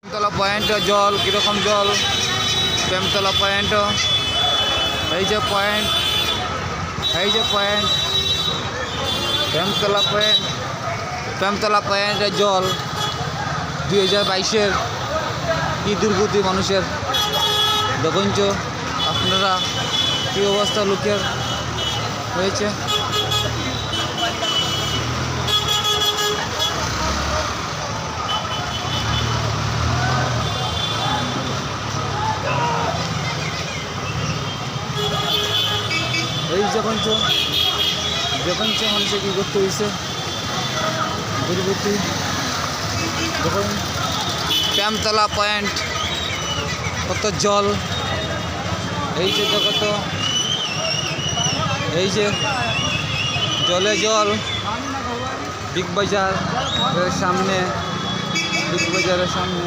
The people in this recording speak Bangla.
প্রেমতলা পয়েন্ট জল কীরকম জল, প্রেমতলা পয়েন্ট, এই যে পয়েন্ট, এই যে পয়েন্ট, প্রেমতলা পয়েন্ট, প্রেমতলা পয়েন্টের জল 2022-এর কী দুর্গতি মানুষের। দেখুন তো আপনারা কী অবস্থা লোকের হয়েছে। এই যখন মানুষের কী করতে হয়েছে দুর্গতি। দেখুন প্রেমতলা পয়েন্ট কত জল, এই যে দেখো তো, এই যে জলে জল। বিগ বাজার সামনে, বিগ বাজারের সামনে।